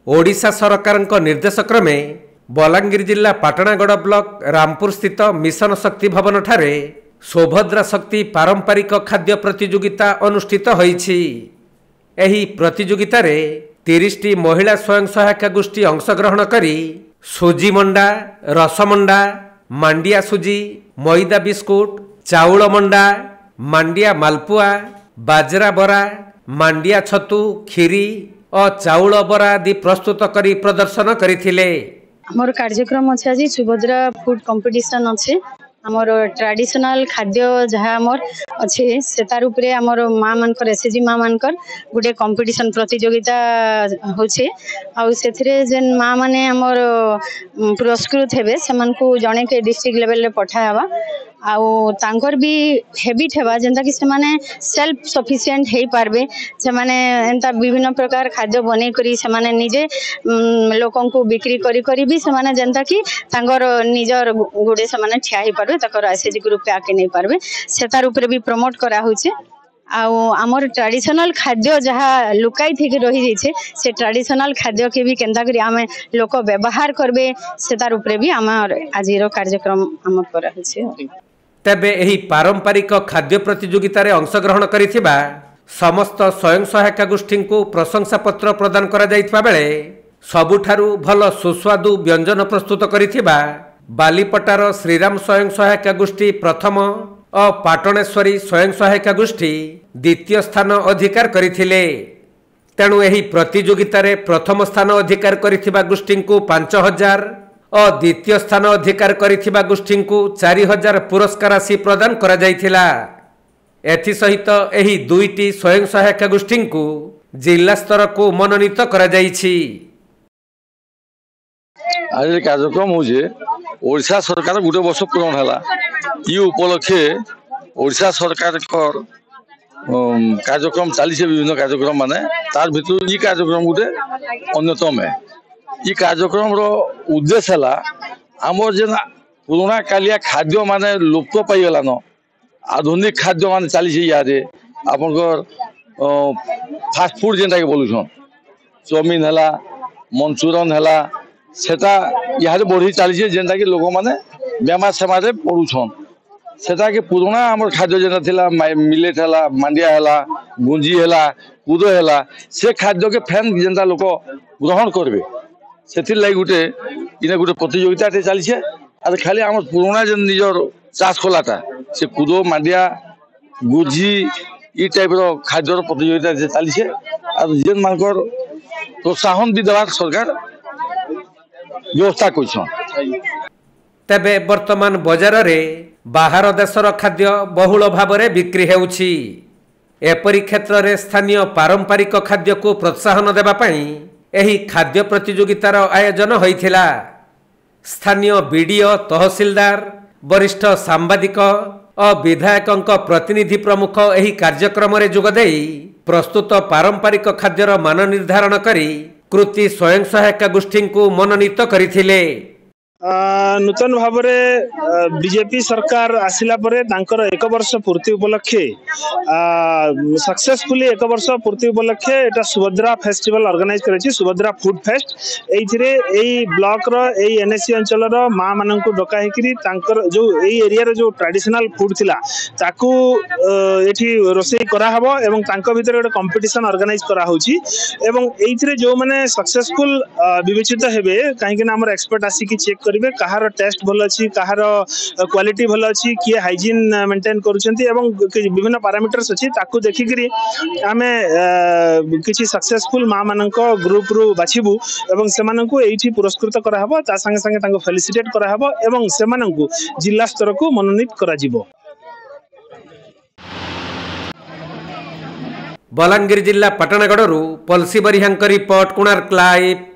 ओडिशा सरकारଙ୍କ निर्देश क्रमे बलांगीर जिला पाटणागड़ ब्लॉक रामपुर स्थित मिशन शक्ति भवन ठारे सुभद्रा शक्ति पारंपरिक खाद्य प्रतियोगिता अनुष्ठित होईछि। एही प्रतियोगिता रे 30 टी महिला स्वयं सहायता गोष्ठी अंशग्रहण करी सुजी मंडा, रसमंडा, मांडिया सुजी, मैदा बिस्कुट, चाउल मंडा, मांडिया मालपुआ, बाजरा बरा, मांडिया छतु, खीरी और चाउल बरा आदि प्रस्तुत करी प्रदर्शन करथिले। हमर कार्यक्रम अछि आज सुभद्रा फूड कंपटीशन अछि। हमर ट्रेडिशनल खाद्य जहाँ हमर अछि से तार उपरे हमर माँ मानकर एसएचजी माँ मानकर गुटे कंपटीशन प्रतियोगिता होछि। आ सेथिरे जेन माँ माने हमर पुरस्कृत हेबे सेमान को जणे के डिस्ट्रिक्ट लेवल रे पठावा आउ तांकर भी हैबिट हेबा जेंता कि से माने सेल्फ सफिशिएंट हे पारबे। से माने एंता विभिन्न प्रकार खाद्य बनै करी से माने निजे लोकन को बिक्री करी करी भी से माने जेंता कि तांकर निजर गुडे से माने ठिया हे पारबे तकर एसएचजी ग्रुप पे आके नै पारबे से तार ऊपर भी प्रमोट करा होचे। आउ हमर ट्रेडिशनल खाद्य जहाँ लुकाई थी रही जाइए से ट्रेडिशनल खाद्य के भी केंता करी आमे लोक व्यवहार करबे से तार ऊपर भी हमर आजिरो कार्यक्रम हमर करा होचे। तेबे एही पारंपरिक खाद्य प्रतियोगिता रे अंशग्रहण करिथिबा समस्त स्वयं सहायता गोष्ठी को प्रशंसा पत्र प्रदान करा जाइतबा बेले सबुठारु भल सुस्वादु व्यंजन प्रस्तुत करिथिबा बालीपटार श्रीराम स्वयं सहायता गोष्ठी प्रथम और पाटणेश्वरी स्वयं सहायता गोष्ठी द्वितीय स्थान अधिकार करिथिले। तेणु एही प्रतियोगिता रे प्रथम स्थान अधिकार करिथिबा गोष्ठी को 5000 और द्वितीय स्थान अधिकार करिथिबा गोष्ठी को 4000 पुरस्कार राशि प्रदान करा जाइथिला। एथि सहित एही दुईटी स्वयं सहायता गोष्ठी को जिला स्तर को मनोनीत करा जाइछि। आज कार्यक्रम होजे ओडिशा सरकार गुटे वर्ष पूर्ण हला ई उपलक्षे ओडिशा सरकार कार्यक्रम चली विभिन्न कार्यक्रम माने तार भितर ई कार्यक्रम गुटे अन्यतम है। ई कार्यक्रम रो उद्देश्य है आमर जेन पुराना कालिया खाद्य माने लुप्त पाइगलान आधुनिक खाद्य माने चली यादे आपनकर फास्ट फूड जेनटा के बोलुछन चाउमिन हला मंचूरियन हला सेटा यार बढ़ी चली जेनटा कि लोक माने बेमार सेमार पड़ुछन सेटा के पुराना आमर खाद्य जेना थिला मिलेट हला मांडिया हला गुंजी हला कूदो हला से खाद्य के फैन जेनटा लोक ग्रहण करबे सेथिर लागि गुटे इने गुटे प्रतियोगिता चली छे। आर खाली आमर पुराना जेन निजर चाष कलाटा से कूदो मांडिया गुंजी ई टाइप रो खाद्य रो प्रतियोगिता चली छे। आर जेन मानकर प्रोत्साहन भी देवार सरकार व्यवस्था कइछन। तेबे वर्तमान बाजार रे बाहर देशर खाद्य बहुल भाव में बिक्री हेउछि। एपरि क्षेत्र रे स्थानीय पारंपरिक खाद्य को प्रोत्साहन देबा पई एही खाद्य प्रतियोगितार आयोजन होइथिला। स्थानीय बीडीओ तहसीलदार वरिष्ठ सांबादिक और विधायकंक प्रतिनिधि प्रमुख एही कार्यक्रम रे जोग देई प्रस्तुत पारंपरिक खाद्यर मान निर्धारण करी कृति स्वयं सहायता गोष्ठी को मनोनीत करथिले। नूतन भाव बीजेपी सरकार आसिला परे तांकर 1 वर्ष पूर्ति उपलक्षे सक्सेसफुली 1 वर्ष पूर्ति उपलक्षे एटा सुभद्रा फेस्टिवल ऑर्गेनाइज करेछि सुभद्रा फूड फेस्ट। एइथिरे एई ब्लॉक रो एई एनएससी अंचल रो मां मानन को डका हेकरी तांकर जो एई एरिया रो जो ट्रेडिशनल फूड थिला ताकू एठी रोसई करा हबो एवं तांको भीतर एक कंपटीशन ऑर्गेनाइज करा होछि एवं एइथिरे जो माने सक्सेसफुल विवेचित हेबे काहे कि हमर एक्सपर्ट आसी कि चेक करिवे कहार टेस्ट भल अछि कहार क्वालिटी भल अछि किए हाइजीन मेंटेन करूछंती एवं विभिन्न पैरामीटर्स अछि ताकू देखि करी आमे किछि सक्सेसफुल मां मानक ग्रुप रु बाछिबू एवं सेमानंकु एइठी पुरस्कृत करा हबो ता संगे संगे तांको फेलिसिटेट करा हबो एवं सेमानंकु जिला स्तर को मनोनीत करा जिवो। बलांगीर जिला पाटणागड़रू पलसी बरिहांक रिपोर्ट कोणार्क लाइव।